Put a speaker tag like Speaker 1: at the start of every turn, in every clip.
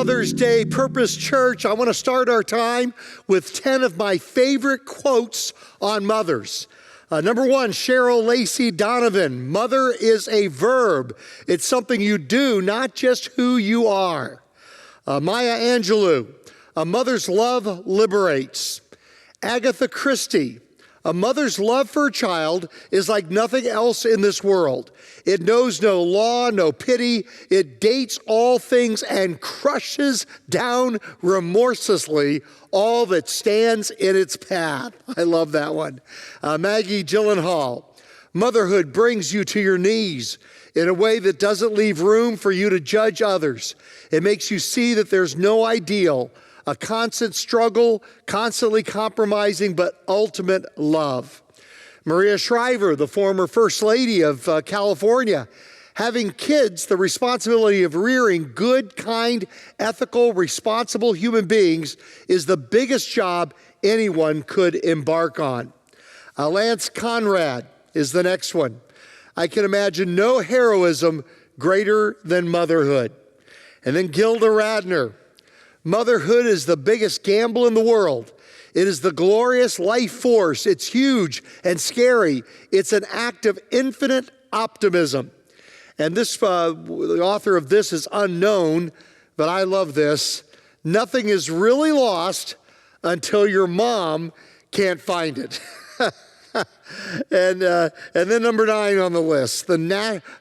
Speaker 1: Mother's Day Purpose Church, I want to start our time with 10 of my favorite quotes on mothers. Number one, Cheryl Lacey Donovan, mother is a verb. It's something you do, not just who you are. Maya Angelou, a mother's love liberates. Agatha Christie, a mother's love for a child is like nothing else in this world. It knows no law, no pity. It dates all things and crushes down remorselessly all that stands in its path. I love that one. Maggie Gyllenhaal, motherhood brings you to your knees in a way that doesn't leave room for you to judge others. It makes you see that there's no ideal, a constant struggle, constantly compromising, but ultimate love. Maria Shriver, the former First Lady of California, having kids, the responsibility of rearing good, kind, ethical, responsible human beings is the biggest job anyone could embark on. Lance Conrad is the next one. I can imagine no heroism greater than motherhood. And then Gilda Radner, motherhood is the biggest gamble in the world. It is the glorious life force. It's huge and scary. It's an act of infinite optimism. And this, the author of this is unknown, but I love this. Nothing is really lost until your mom can't find it. And then number 9 on the list,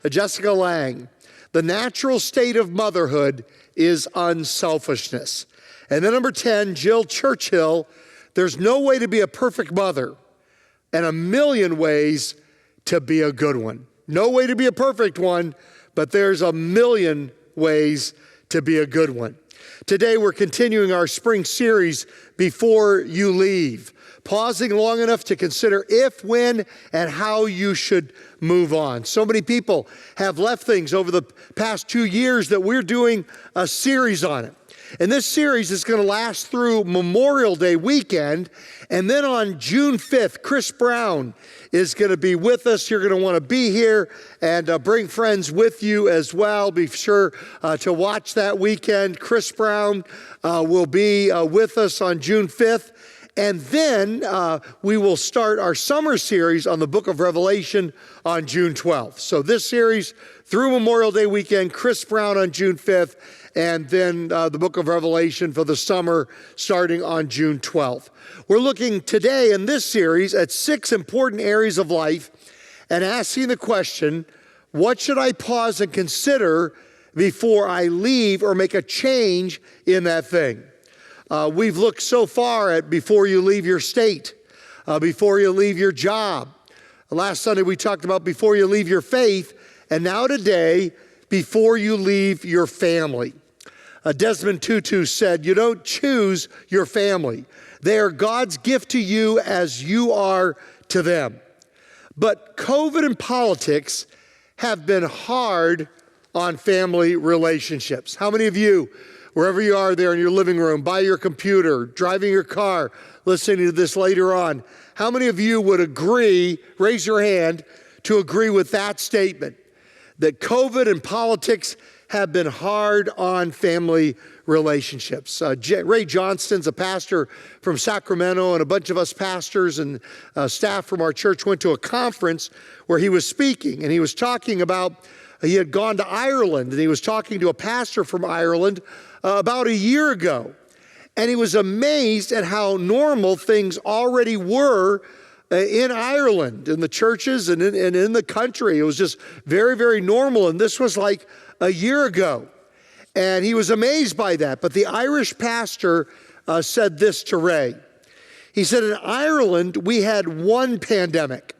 Speaker 1: Jessica Lange. The natural state of motherhood is unselfishness. And then number 10, Jill Churchill, there's no way to be a perfect mother and a million ways to be a good one. No way to be a perfect one, but there's a million ways to be a good one. Today we're continuing our spring series, Before You Leave, pausing long enough to consider if, when, and how you should move on. So many people have left things over the past 2 years that we're doing a series on it. And this series is going to last through Memorial Day weekend. And then on June 5th, Chris Brown is going to be with us. You're going to want to be here and bring friends with you as well. Be sure to watch that weekend. Chris Brown will be with us on June 5th. And then we will start our summer series on the book of Revelation on June 12th. So this series through Memorial Day weekend, Chris Brown on June 5th, and then the book of Revelation for the summer starting on June 12th. We're looking today in this series at 6 important areas of life and asking the question, what should I pause and consider before I leave or make a change in that thing? We've looked so far at before you leave your state, before you leave your job. Last Sunday we talked about before you leave your faith, and now today, before you leave your family. Desmond Tutu said, you don't choose your family. They are God's gift to you as you are to them. But COVID and politics have been hard on family relationships. How many of you, wherever you are there in your living room, by your computer, driving your car, listening to this later on, how many of you would agree, raise your hand, to agree with that statement, that COVID and politics have been hard on family relationships? Ray Johnston's a pastor from Sacramento, and a bunch of us pastors and staff from our church went to a conference where he was speaking, and he was talking about, he had gone to Ireland, and he was talking to a pastor from Ireland about a year ago. And he was amazed at how normal things already were in Ireland, in the churches and in the country. It was just very, very normal. And this was like a year ago. And he was amazed by that. But the Irish pastor said this to Ray. He said, in Ireland, we had one pandemic.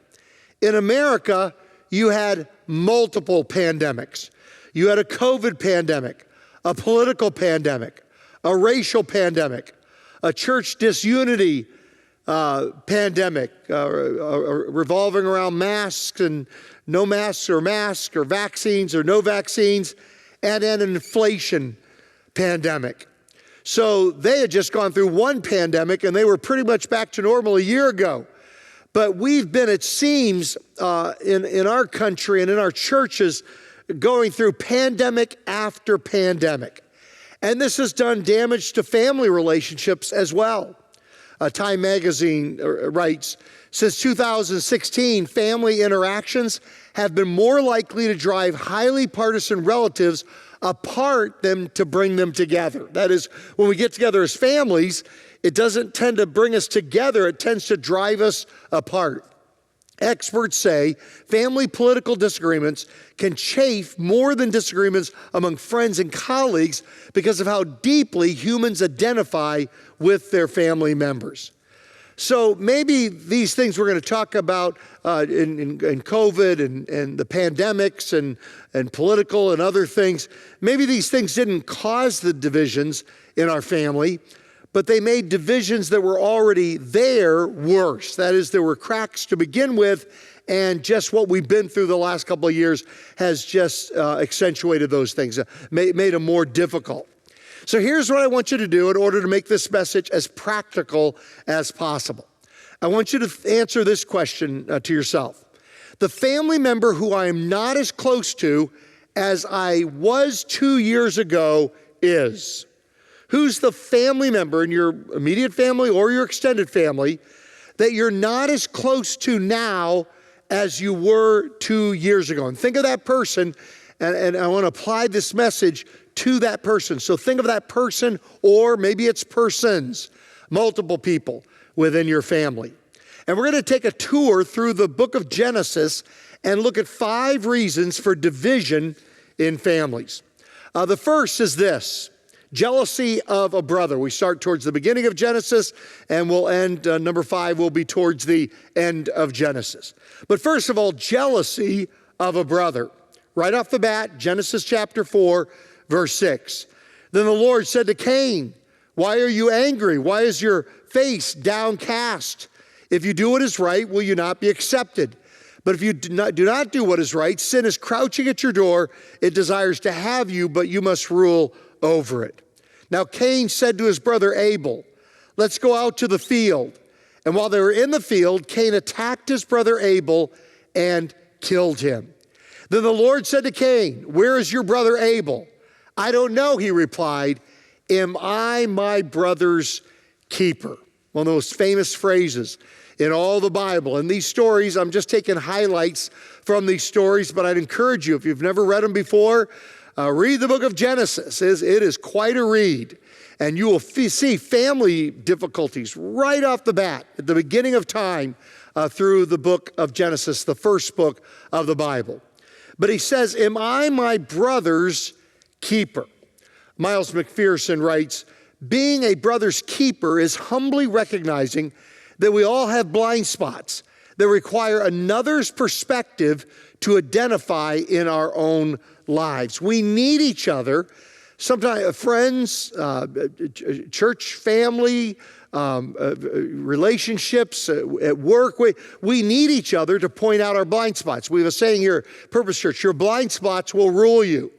Speaker 1: In America, you had multiple pandemics. You had a COVID pandemic, a political pandemic, a racial pandemic, a church disunity pandemic revolving around masks and no masks or vaccines or no vaccines, and an inflation pandemic. So they had just gone through one pandemic and they were pretty much back to normal a year ago. But we've been, it seems, in our country and in our churches, going through pandemic after pandemic. And this has done damage to family relationships as well. Time magazine writes, since 2016, family interactions have been more likely to drive highly partisan relatives apart than to bring them together. That is, when we get together as families, it doesn't tend to bring us together, it tends to drive us apart. Experts say family political disagreements can chafe more than disagreements among friends and colleagues because of how deeply humans identify with their family members. So maybe these things we're going to talk about in COVID and the pandemics and political and other things, maybe these things didn't cause the divisions in our family, but they made divisions that were already there worse. That is, there were cracks to begin with, and just what we've been through the last couple of years has just accentuated those things, made them more difficult. So here's what I want you to do in order to make this message as practical as possible. I want you to answer this question to yourself. The family member who I am not as close to as I was 2 years ago is. Who's the family member in your immediate family or your extended family that you're not as close to now as you were 2 years ago? And think of that person, and I want to apply this message to that person. So think of that person, or maybe it's persons, multiple people within your family. And we're going to take a tour through the book of Genesis and look at 5 reasons for division in families. The first is this: jealousy of a brother. We start towards the beginning of Genesis, and we'll end, number 5 will be towards the end of Genesis. But first of all, jealousy of a brother. Right off the bat, Genesis chapter 4, verse 6. Then the Lord said to Cain, "Why are you angry? Why is your face downcast? If you do what is right, will you not be accepted? But if you do not do what is right, sin is crouching at your door. It desires to have you, but you must rule over it." Now Cain said to his brother Abel, "Let's go out to the field." And while they were in the field, Cain attacked his brother Abel and killed him. Then the Lord said to Cain, "Where is your brother Abel?" "I don't know," he replied. "Am I my brother's keeper?" One of the most famous phrases in all the Bible. And these stories, I'm just taking highlights from these stories, but I'd encourage you, if you've never read them before, read the book of Genesis. It is quite a read. And you will see family difficulties right off the bat at the beginning of time through the book of Genesis, the first book of the Bible. But he says, "Am I my brother's keeper?" Miles McPherson writes, "Being a brother's keeper is humbly recognizing that we all have blind spots that require another's perspective to identify in our own lives. We need each other, sometimes friends, church family, relationships at work. We need each other to point out our blind spots. We have a saying here, Purpose Church, your blind spots will rule you.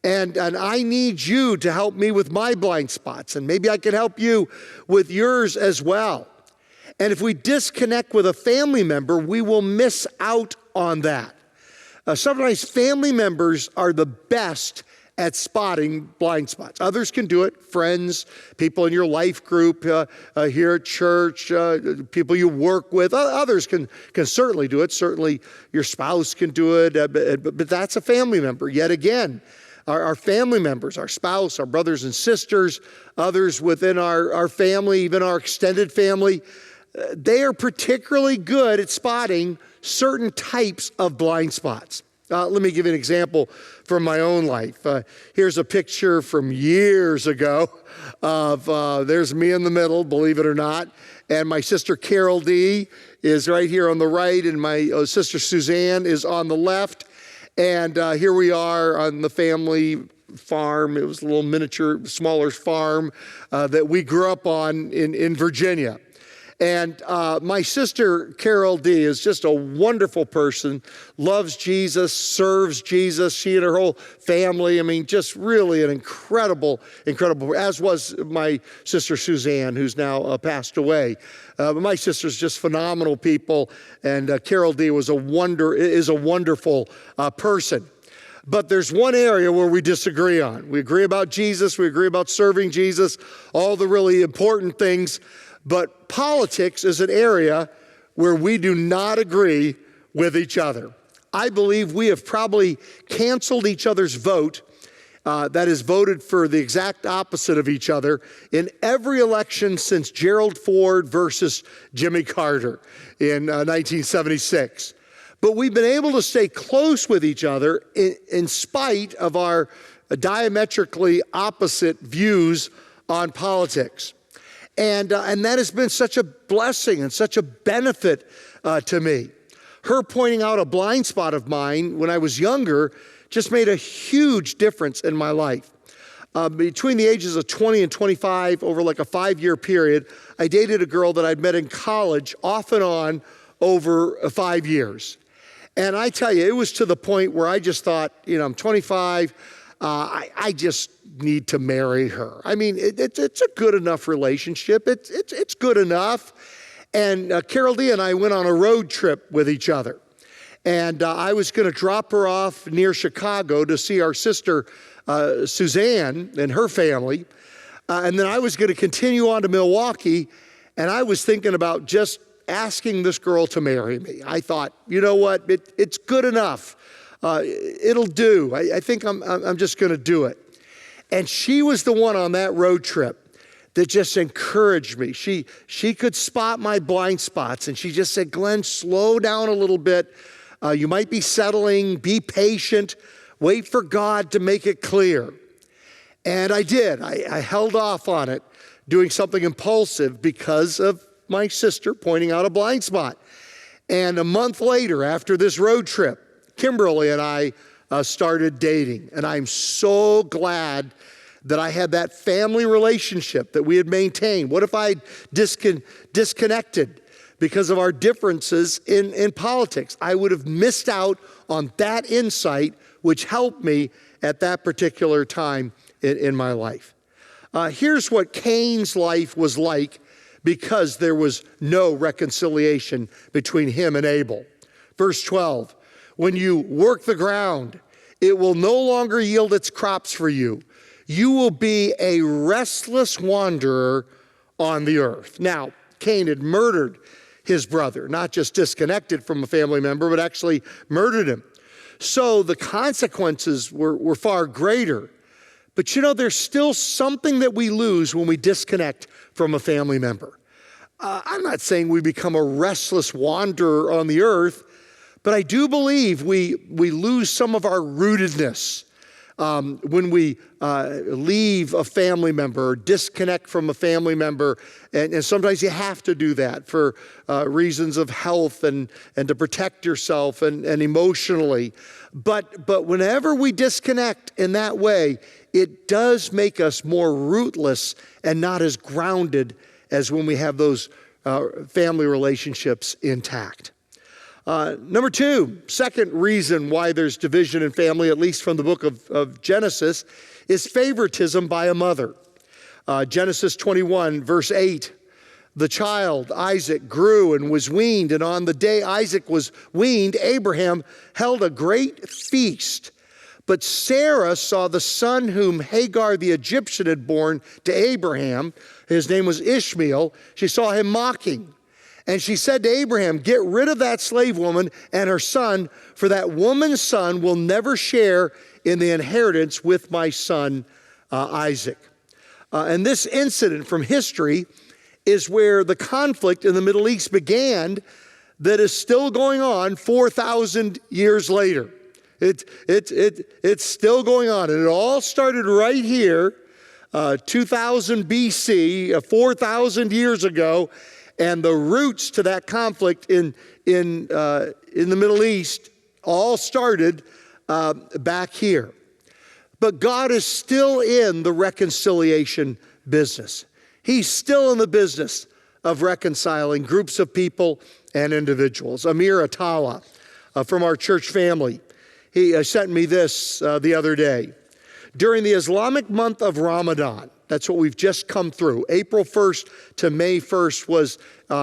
Speaker 1: And I need you to help me with my blind spots, and maybe I can help you with yours as well. And if we disconnect with a family member, we will miss out on that. Sometimes family members are the best at spotting blind spots. Others can do it, friends, people in your life group here at church, people you work with. Others can certainly do it. Certainly your spouse can do it, but that's a family member. Yet again, our family members, our spouse, our brothers and sisters, others within our family, even our extended family, they are particularly good at spotting certain types of blind spots. Let me give you an example from my own life. Here's a picture from years ago of, there's me in the middle, believe it or not, and my sister Carol D is right here on the right, and my sister Suzanne is on the left. And here we are on the family farm. It was a little miniature, smaller farm that we grew up on in Virginia. And my sister, Carol D., is just a wonderful person, loves Jesus, serves Jesus. She and her whole family, I mean, just really an incredible, as was my sister Suzanne, who's now passed away. But my sister's just phenomenal people, and Carol D. is a wonderful person. But there's one area where we disagree on. We agree about Jesus, we agree about serving Jesus, all the really important things. But politics is an area where we do not agree with each other. I believe we have probably canceled each other's vote that is voted for the exact opposite of each other in every election since Gerald Ford versus Jimmy Carter in 1976. But we've been able to stay close with each other in spite of our diametrically opposite views on politics. And that has been such a blessing and such a benefit to me. Her pointing out a blind spot of mine when I was younger just made a huge difference in my life. Between the ages of 20 and 25, over like a 5-year period, I dated a girl that I'd met in college off and on over 5 years. And I tell you, it was to the point where I just thought, I'm 25, I just need to marry her. I mean, it's a good enough relationship. It's good enough. And Carol Lee and I went on a road trip with each other. And I was going to drop her off near Chicago to see our sister, Suzanne, and her family. And then I was going to continue on to Milwaukee. And I was thinking about just asking this girl to marry me. I thought, you know what? It's good enough. It'll do. I think I'm just going to do it. And she was the one on that road trip that just encouraged me. She could spot my blind spots, and she just said, Glenn, slow down a little bit. You might be settling. Be patient. Wait for God to make it clear. And I did. I held off on it, doing something impulsive because of my sister pointing out a blind spot. And a month later, after this road trip, Kimberly and I started dating. And I'm so glad that I had that family relationship that we had maintained. What if I disconnected because of our differences in politics? I would have missed out on that insight, which helped me at that particular time in my life. Here's what Cain's life was like because there was no reconciliation between him and Abel. Verse 12, when you work the ground, it will no longer yield its crops for you. You will be a restless wanderer on the earth. Now, Cain had murdered his brother, not just disconnected from a family member, but actually murdered him. So the consequences were far greater. But there's still something that we lose when we disconnect from a family member. I'm not saying we become a restless wanderer on the earth, but I do believe we lose some of our rootedness when we leave a family member or disconnect from a family member. And sometimes you have to do that for reasons of health and to protect yourself and emotionally. But whenever we disconnect in that way, it does make us more rootless and not as grounded as when we have those family relationships intact. Number two, second reason why there's division in family, at least from the book of Genesis, is favoritism by a mother. Genesis 21, verse 8, the child, Isaac, grew and was weaned, and on the day Isaac was weaned, Abraham held a great feast. But Sarah saw the son whom Hagar the Egyptian had borne to Abraham. His name was Ishmael. She saw him mocking. And she said to Abraham, get rid of that slave woman and her son, for that woman's son will never share in the inheritance with my son Isaac. And this incident from history is where the conflict in the Middle East began that is still going on 4,000 years later. It's still going on. And it all started right here, 2000 BC, 4,000 years ago. And the roots to that conflict in the Middle East all started back here. But God is still in the reconciliation business. He's still in the business of reconciling groups of people and individuals. Amir Atawa from our church family, he sent me this the other day. During the Islamic month of Ramadan, that's what we've just come through. April 1st to May 1st was,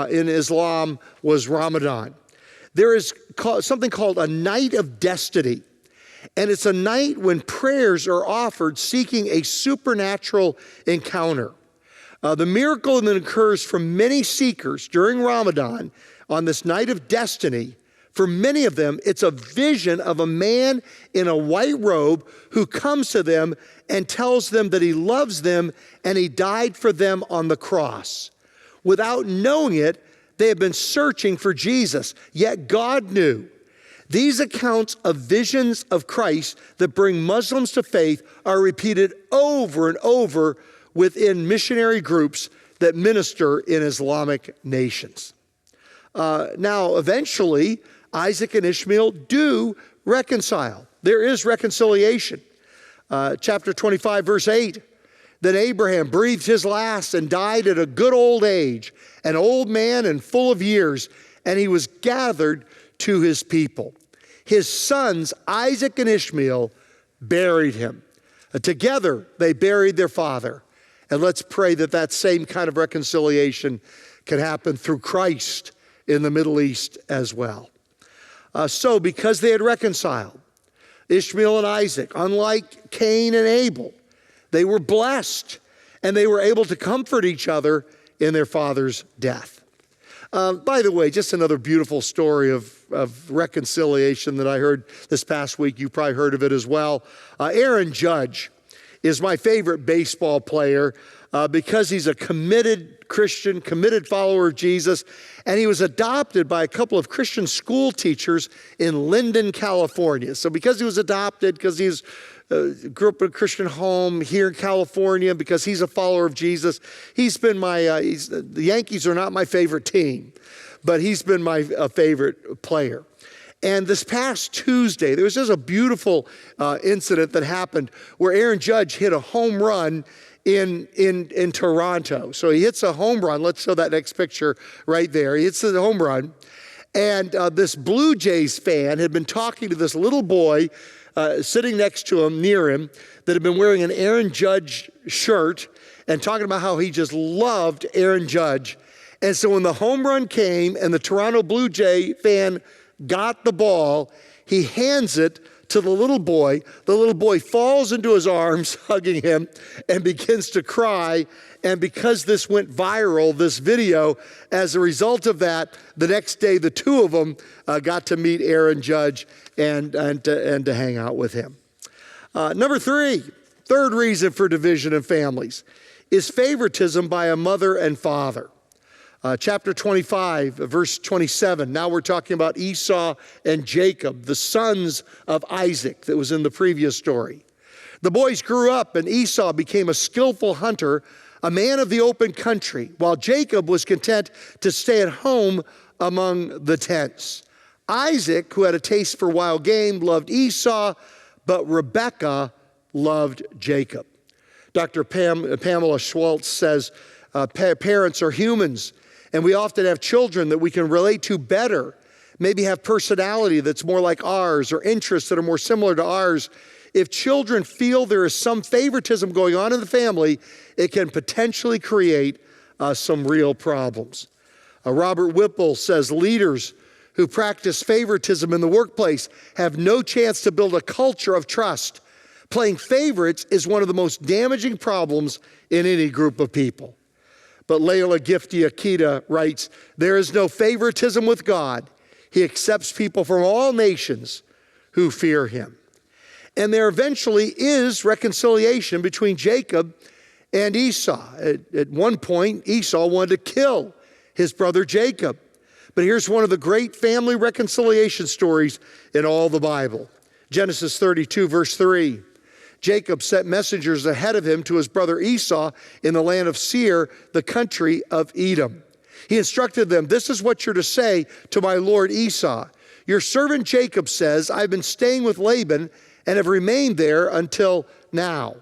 Speaker 1: in Islam, was Ramadan. There is something called a night of destiny. And it's a night when prayers are offered seeking a supernatural encounter. The miracle that occurs for many seekers during Ramadan on this night of destiny, for many of them, it's a vision of a man in a white robe who comes to them and tells them that he loves them and he died for them on the cross. Without knowing it, they have been searching for Jesus, yet God knew. These accounts of visions of Christ that bring Muslims to faith are repeated over and over within missionary groups that minister in Islamic nations. Now, eventually, Isaac and Ishmael do reconcile. There is reconciliation. Chapter 25, verse 8. Then Abraham breathed his last and died at a good old age, an old man and full of years, and he was gathered to his people. His sons, Isaac and Ishmael, buried him. Together, they buried their father. And let's pray that that same kind of reconciliation can happen through Christ in the Middle East as well. So because they had reconciled, Ishmael and Isaac, unlike Cain and Abel, they were blessed and they were able to comfort each other in their father's death. By the way, just another beautiful story of reconciliation that I heard this past week. You probably heard of it as well. Aaron Judge is my favorite baseball player because he's a committed Christian, committed follower of Jesus, and he was adopted by a couple of Christian school teachers in Linden, California. So because he was adopted, because he grew up in a Christian home here in California, because he's a follower of Jesus, he's been the Yankees are not my favorite team, but he's been my favorite player. And this past Tuesday, there was just a beautiful incident that happened where Aaron Judge hit a home run in Toronto. So he hits a home run. Let's show that next picture right there. He hits the home run. And this Blue Jays fan had been talking to this little boy sitting next to him, near him, that had been wearing an Aaron Judge shirt and talking about how he just loved Aaron Judge. And so when the home run came and the Toronto Blue Jay fan got the ball, he hands it to the little boy. The little boy falls into his arms, hugging him, and begins to cry. And because this went viral, this video, as a result of that, the next day, the two of them got to meet Aaron Judge and to hang out with him. Number three, third reason for division in families is favoritism by a mother and father. Chapter 25, verse 27. Now we're talking about Esau and Jacob, the sons of Isaac that was in the previous story. The boys grew up and Esau became a skillful hunter, a man of the open country, while Jacob was content to stay at home among the tents. Isaac, who had a taste for wild game, loved Esau, but Rebekah loved Jacob. Dr. Pamela Schwartz says, parents are humans, and we often have children that we can relate to better, maybe have personality that's more like ours or interests that are more similar to ours. If children feel there is some favoritism going on in the family, it can potentially create some real problems. Robert Whipple says leaders who practice favoritism in the workplace have no chance to build a culture of trust. Playing favorites is one of the most damaging problems in any group of people. But Leila Gifty Akita writes, there is no favoritism with God. He accepts people from all nations who fear him. And there eventually is reconciliation between Jacob and Esau. At one point, Esau wanted to kill his brother Jacob. But here's one of the great family reconciliation stories in all the Bible. Genesis 32, verse 3. Jacob sent messengers ahead of him to his brother Esau in the land of Seir, the country of Edom. He instructed them, this is what you're to say to my lord Esau. Your servant Jacob says, I've been staying with Laban and have remained there until now.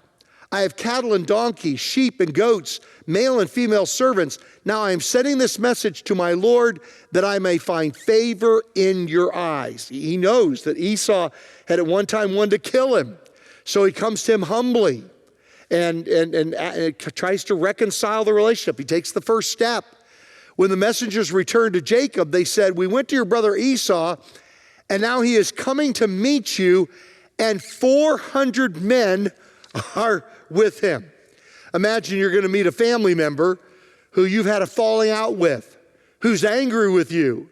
Speaker 1: I have cattle and donkeys, sheep and goats, male and female servants. Now I am sending this message to my lord that I may find favor in your eyes. He knows that Esau had at one time wanted to kill him. So he comes to him humbly and tries to reconcile the relationship. He takes the first step. When the messengers returned to Jacob, they said, we went to your brother Esau, and now he is coming to meet you, and 400 men are with him. Imagine you're going to meet a family member who you've had a falling out with, who's angry with you,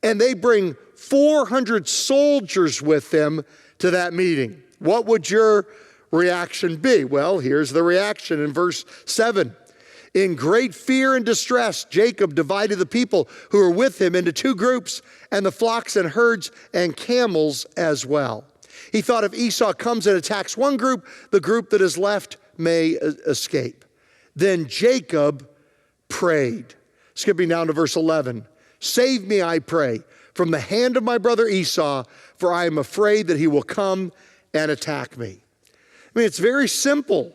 Speaker 1: and they bring 400 soldiers with them to that meeting. What would your reaction be? Well, here's the reaction in verse 7. In great fear and distress, Jacob divided the people who were with him into two groups, and the flocks and herds and camels as well. He thought if Esau comes and attacks one group, the group that is left may escape. Then Jacob prayed. Skipping down to verse 11. Save me, I pray, from the hand of my brother Esau, for I am afraid that he will come and attack me. I mean, it's very simple.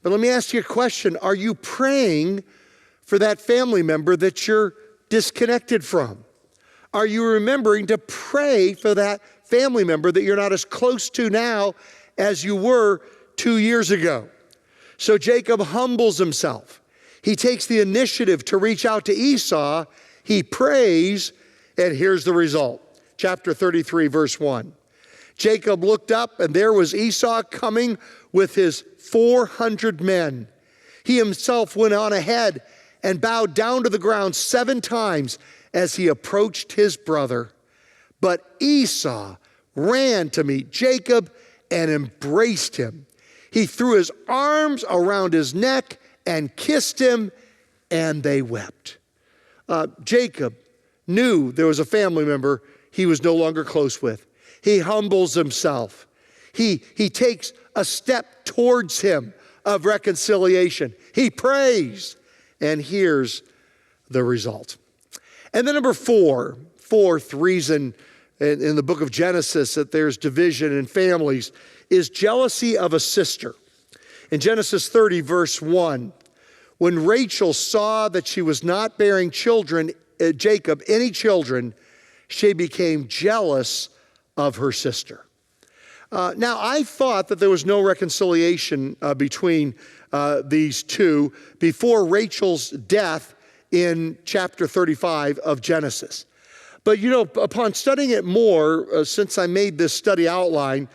Speaker 1: But let me ask you a question. Are you praying for that family member that you're disconnected from? Are you remembering to pray for that family member that you're not as close to now as you were 2 years ago? So Jacob humbles himself. He takes the initiative to reach out to Esau. He prays, and here's the result. Chapter 33, verse 1. Jacob looked up, and there was Esau coming with his 400 men. He himself went on ahead and bowed down to the ground 7 times as he approached his brother. But Esau ran to meet Jacob and embraced him. He threw his arms around his neck and kissed him, and they wept. Jacob knew there was a family member he was no longer close with. He humbles himself. He takes a step towards him of reconciliation. He prays, and here's the result. And then number 4, fourth reason in the book of Genesis that there's division in families is jealousy of a sister. In Genesis 30, verse 1, when Rachel saw that she was not bearing Jacob any children, she became jealous of her sister. Now, I thought that there was no reconciliation between these two before Rachel's death in chapter 35 of Genesis. But, upon studying it more, since I made this study outline,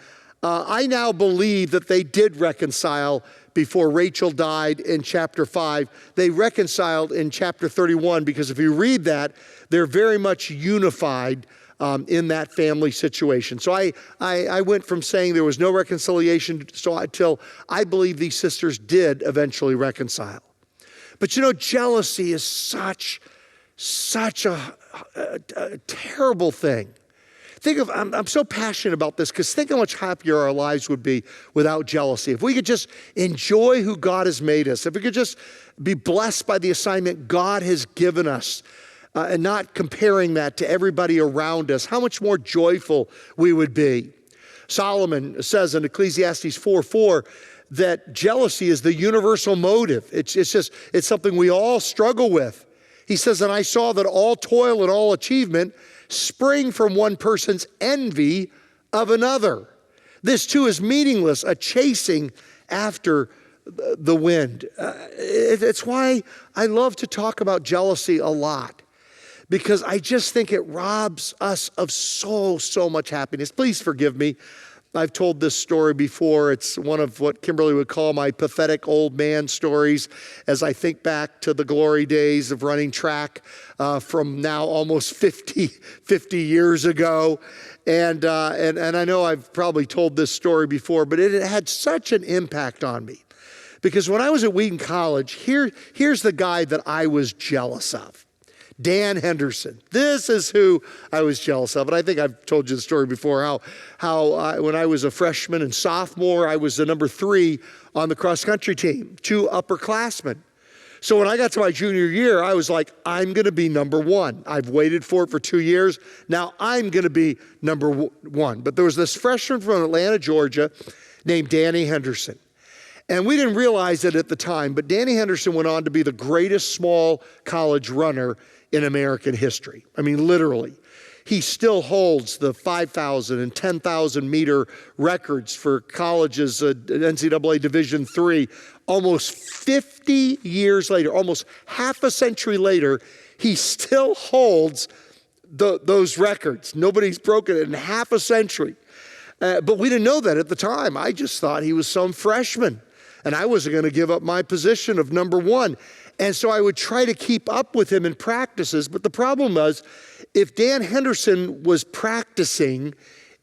Speaker 1: I now believe that they did reconcile before Rachel died in chapter 5. They reconciled in chapter 31 because if you read that, they're very much unified in that family situation. So I went from saying there was no reconciliation until I believe these sisters did eventually reconcile. But jealousy is such a terrible thing. I'm so passionate about this because think how much happier our lives would be without jealousy. If we could just enjoy who God has made us, if we could just be blessed by the assignment God has given us, and not comparing that to everybody around us, how much more joyful we would be. Solomon says in Ecclesiastes 4:4 that jealousy is the universal motive. It's something we all struggle with. He says, and I saw that all toil and all achievement spring from one person's envy of another. This too is meaningless, a chasing after the wind. It's why I love to talk about jealousy a lot, because I just think it robs us of so much happiness. Please forgive me. I've told this story before. It's one of what Kimberly would call my pathetic old man stories as I think back to the glory days of running track from now almost 50 years ago. And I know I've probably told this story before, but it had such an impact on me. Because when I was at Wheaton College, here's the guy that I was jealous of. Dan Henderson. This is who I was jealous of. And I think I've told you the story before, how when I was a freshman and sophomore, I was the number 3 on the cross-country team, 2 upperclassmen. So when I got to my junior year, I was like, I'm going to be number 1. I've waited for it for 2 years. Now I'm going to be number 1. But there was this freshman from Atlanta, Georgia, named Danny Henderson. And we didn't realize it at the time, but Danny Henderson went on to be the greatest small college runner in American history. I mean, literally. He still holds the 5,000 and 10,000 meter records for colleges at NCAA Division III. Almost 50 years later, almost half a century later, he still holds those records. Nobody's broken it in half a century. But we didn't know that at the time. I just thought he was some freshman, and I wasn't going to give up my position of number one. And so I would try to keep up with him in practices. But the problem was, if Dan Henderson was practicing,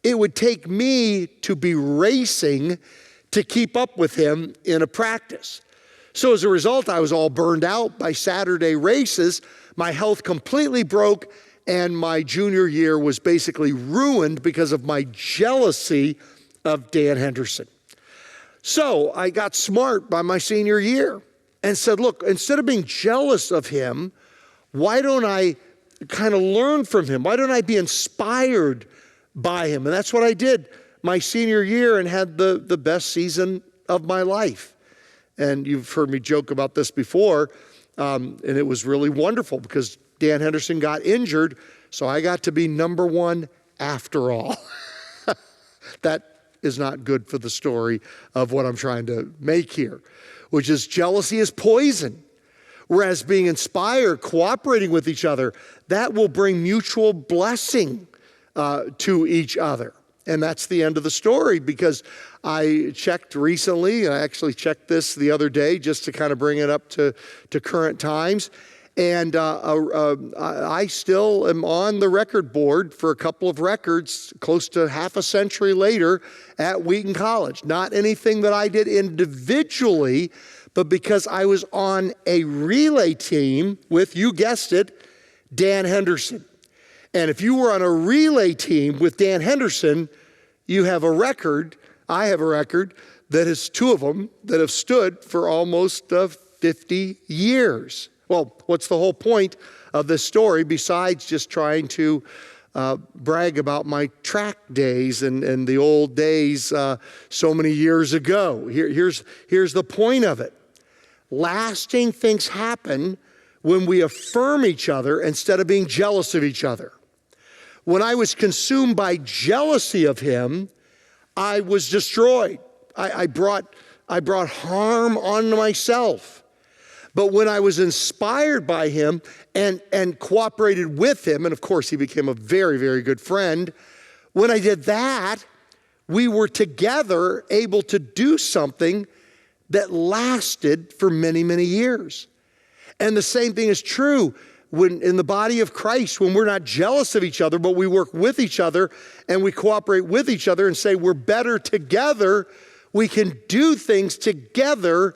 Speaker 1: it would take me to be racing to keep up with him in a practice. So as a result, I was all burned out by Saturday races. My health completely broke, and my junior year was basically ruined because of my jealousy of Dan Henderson. So I got smart by my senior year and said, look, instead of being jealous of him, why don't I kind of learn from him? Why don't I be inspired by him? And that's what I did my senior year and had the best season of my life. And you've heard me joke about this before, and it was really wonderful because Dan Henderson got injured, so I got to be number one after all. That is not good for the story of what I'm trying to make here, which is jealousy is poison. Whereas being inspired, cooperating with each other, that will bring mutual blessing to each other. And that's the end of the story, because I checked recently, I actually checked this the other day just to kind of bring it up to current times. And I still am on the record board for a couple of records close to half a century later at Wheaton College. Not anything that I did individually, but because I was on a relay team with, you guessed it, Dan Henderson. And if you were on a relay team with Dan Henderson, you have a record, I have a record, that is two of them that have stood for almost 50 years. Well, what's the whole point of this story besides just trying to brag about my track days and the old days so many years ago? Here's the point of it. Lasting things happen when we affirm each other instead of being jealous of each other. When I was consumed by jealousy of him, I was destroyed. I brought harm on myself. But when I was inspired by him and cooperated with him, and of course he became a very, very good friend, when I did that, we were together able to do something that lasted for many, many years. And the same thing is true when in the body of Christ, when we're not jealous of each other, but we work with each other and we cooperate with each other and say we're better together, we can do things together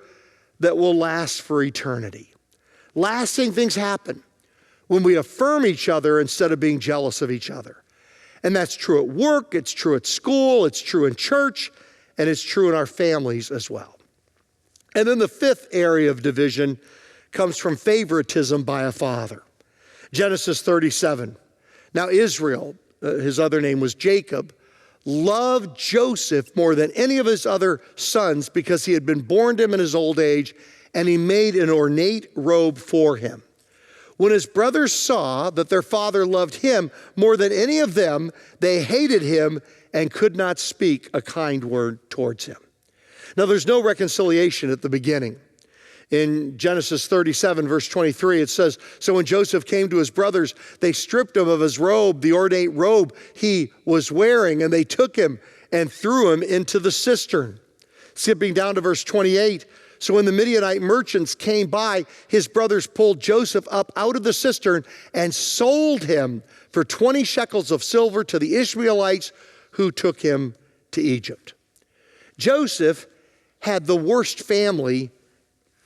Speaker 1: that will last for eternity. Lasting things happen when we affirm each other instead of being jealous of each other. And that's true at work, it's true at school, it's true in church, and it's true in our families as well. And then the fifth area of division comes from favoritism by a father. Genesis 37. Now Israel, his other name was Jacob, loved Joseph more than any of his other sons because he had been born to him in his old age, and he made an ornate robe for him. When his brothers saw that their father loved him more than any of them, they hated him and could not speak a kind word towards him. Now there's no reconciliation at the beginning. In Genesis 37, verse 23, it says, so when Joseph came to his brothers, they stripped him of his robe, the ornate robe he was wearing, and they took him and threw him into the cistern. Skipping down to verse 28, so when the Midianite merchants came by, his brothers pulled Joseph up out of the cistern and sold him for 20 shekels of silver to the Ishmaelites who took him to Egypt. Joseph had the worst family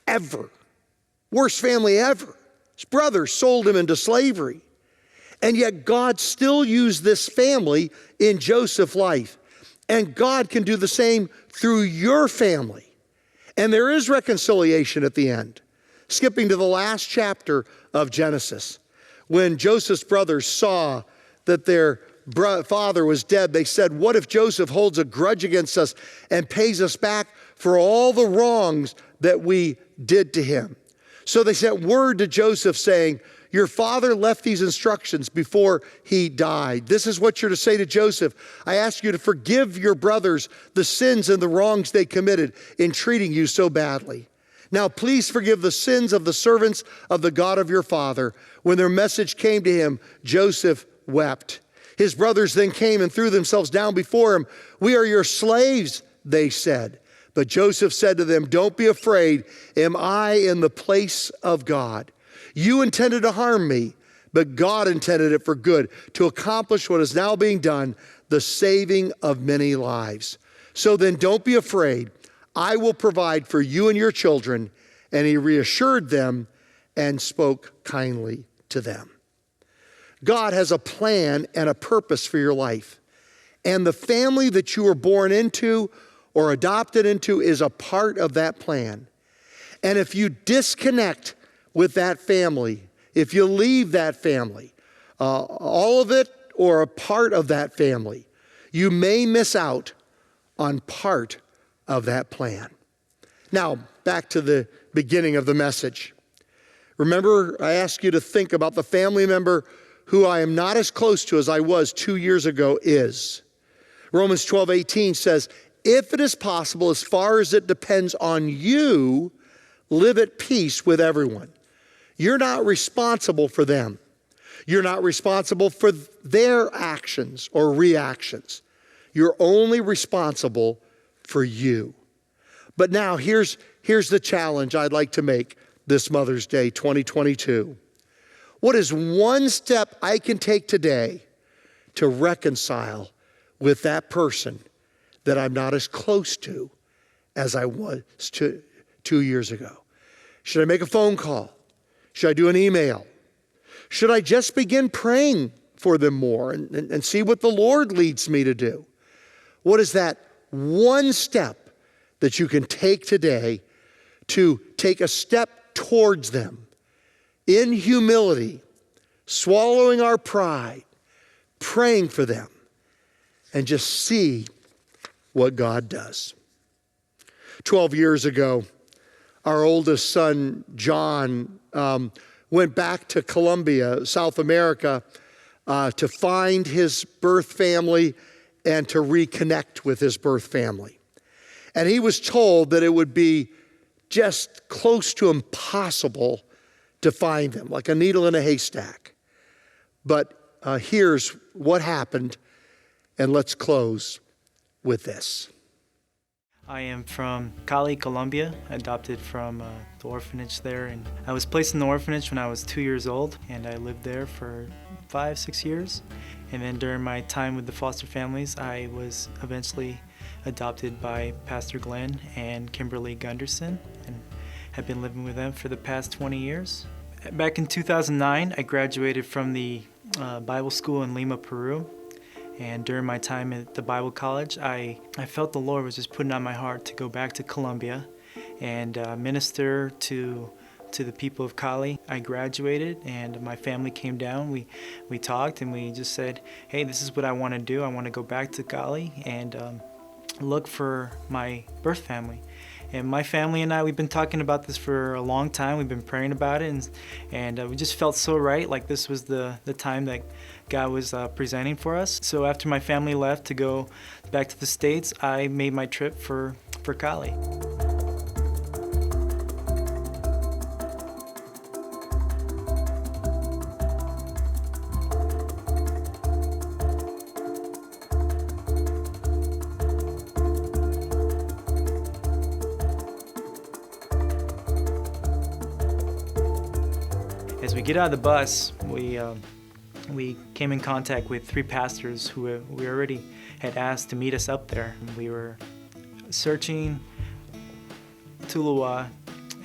Speaker 1: ever. Worst family ever. His brothers sold him into slavery. And yet God still used this family in Joseph's life. And God can do the same through your family. And there is reconciliation at the end. Skipping to the last chapter of Genesis. When Joseph's brothers saw that their father was dead, they said, what if Joseph holds a grudge against us and pays us back for all the wrongs that we did to him? So they sent word to Joseph saying, your father left these instructions before he died. This is what you're to say to Joseph. I ask you to forgive your brothers the sins and the wrongs they committed in treating you so badly. Now please forgive the sins of the servants of the God of your father. When their message came to him, Joseph wept. His brothers then came and threw themselves down before him. "We are your slaves," they said. But Joseph said to them, "Don't be afraid. Am I in the place of God? You intended to harm me, but God intended it for good, to accomplish what is now being done, the saving of many lives. So then don't be afraid. I will provide for you and your children." And he reassured them and spoke kindly to them. God has a plan and a purpose for your life. And the family that you were born into or adopted into is a part of that plan. And if you disconnect with that family, if you leave that family, all of it or a part of that family, you may miss out on part of that plan. Now, back to the beginning of the message. Remember, I asked you to think about the family member who I am not as close to as I was 2 years ago is. Romans 12:18 says, "If it is possible, as far as it depends on you, live at peace with everyone." You're not responsible for them. You're not responsible for their actions or reactions. You're only responsible for you. But now here's the challenge I'd like to make this Mother's Day 2022. What is one step I can take today to reconcile with that person that I'm not as close to as I was 2 years ago? Should I make a phone call? Should I do an email? Should I just begin praying for them more and see what the Lord leads me to do? What is that one step that you can take today to take a step towards them in humility, swallowing our pride, praying for them, and just see what God does? 12 years ago, our oldest son, John, went back to Colombia, South America, to find his birth family and to reconnect with his birth family. And he was told that it would be just close to impossible to find them, like a needle in a haystack. But here's what happened, and let's close with this.
Speaker 2: I am from Cali, Colombia, adopted from the orphanage there. And I was placed in the orphanage when I was 2 years old, and I lived there for 5-6 years. And then during my time with the foster families, I was eventually adopted by Pastor Glenn and Kimberly Gunderson, and have been living with them for the past 20 years. Back in 2009, I graduated from the Bible school in Lima, Peru. And during my time at the Bible college, I felt the Lord was just putting on my heart to go back to Colombia and minister to the people of Cali. I graduated and my family came down. We talked and we just said, hey, this is what I want to do. I want to go back to Cali and look for my birth family. And my family and I, we've been talking about this for a long time. We've been praying about it, and we just felt so right, like this was the time that God was presenting for us. So after my family left to go back to the States, I made my trip for Cali. As we get out of the bus, we came in contact with 3 pastors who we already had asked to meet us up there. We were searching Tuluá,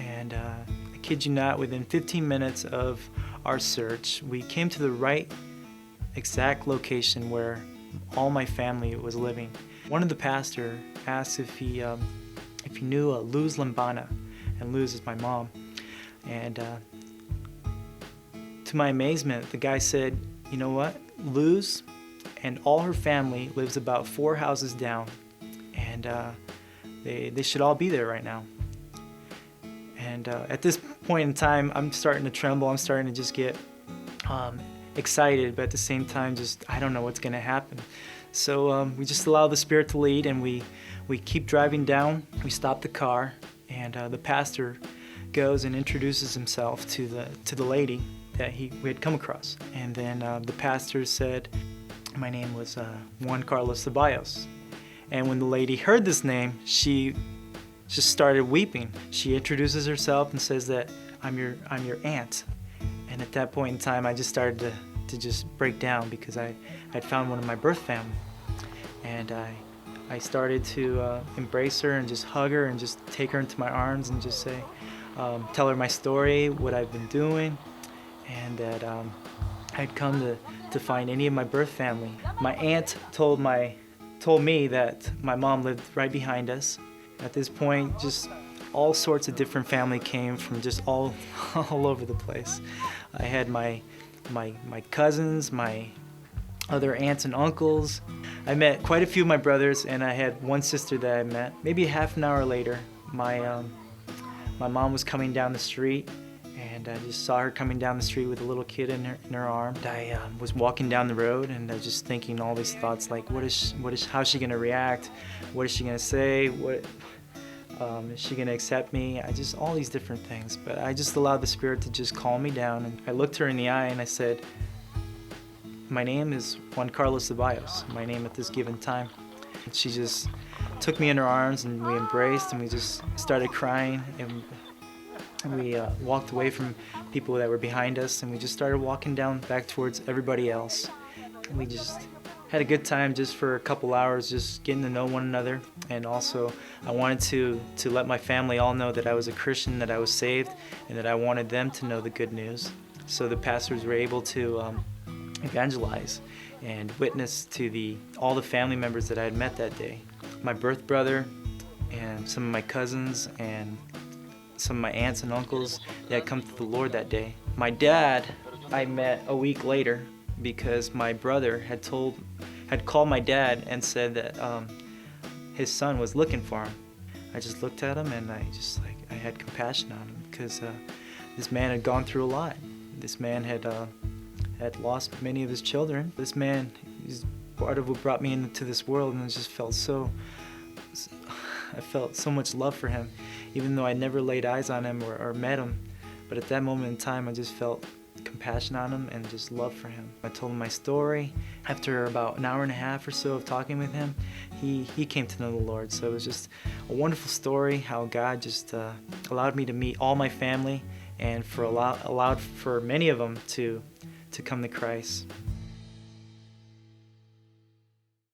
Speaker 2: and I kid you not, within 15 minutes of our search, we came to the right exact location where all my family was living. One of the pastors asked if he knew Luz Lambana, and Luz is my mom. And to my amazement, the guy said, you know what, Luz and all her family lives about 4 houses down, and they should all be there right now. And at this point in time, I'm starting to tremble. I'm starting to just get excited, but at the same time, just I don't know what's going to happen. So we just allow the Spirit to lead, and we keep driving down. We stop the car, and the pastor goes and introduces himself to the lady that we had come across. And then the pastor said, My name was Juan Carlos Ceballos. And when the lady heard this name, she just started weeping. She introduces herself and says that I'm your aunt. And at that point in time, I just started to just break down because I'd found one of my birth family. And I started to embrace her and just hug her and just take her into my arms and just say, tell her my story, what I've been doing, and that I'd come to find any of my birth family. My aunt told me that my mom lived right behind us. At this point, just all sorts of different family came from just all over the place. I had my cousins, my other aunts and uncles. I met quite a few of my brothers, and I had one sister that I met. Maybe half an hour later, my mom was coming down the street, and I just saw her coming down the street with a little kid in her arm. I was walking down the road, and I was just thinking all these thoughts like, how's she gonna react? What is she gonna say? Is she gonna accept me? All these different things. But I just allowed the Spirit to just calm me down, and I looked her in the eye and I said, my name is Juan Carlos Ceballos, my name at this given time. She just took me in her arms and we embraced and we just started crying, and we walked away from people that were behind us, and we just started walking down back towards everybody else. And we just had a good time just for a couple hours, just getting to know one another. And also I wanted to let my family all know that I was a Christian, that I was saved, and that I wanted them to know the good news. So the pastors were able to evangelize and witness to all the family members that I had met that day. My birth brother and some of my cousins and some of my aunts and uncles that had come to the Lord that day. My dad I met a week later because my brother had called my dad and said that his son was looking for him. I just looked at him and I had compassion on him because this man had gone through a lot. This man had lost many of his children. This man is part of what brought me into this world, and I just felt I felt so much love for him, even though I never laid eyes on him or met him. But at that moment in time, I just felt compassion on him and just love for him. I told him my story. After about an hour and a half or so of talking with him, he came to know the Lord. So it was just a wonderful story how God just allowed me to meet all my family, and allowed for many of them to come to Christ.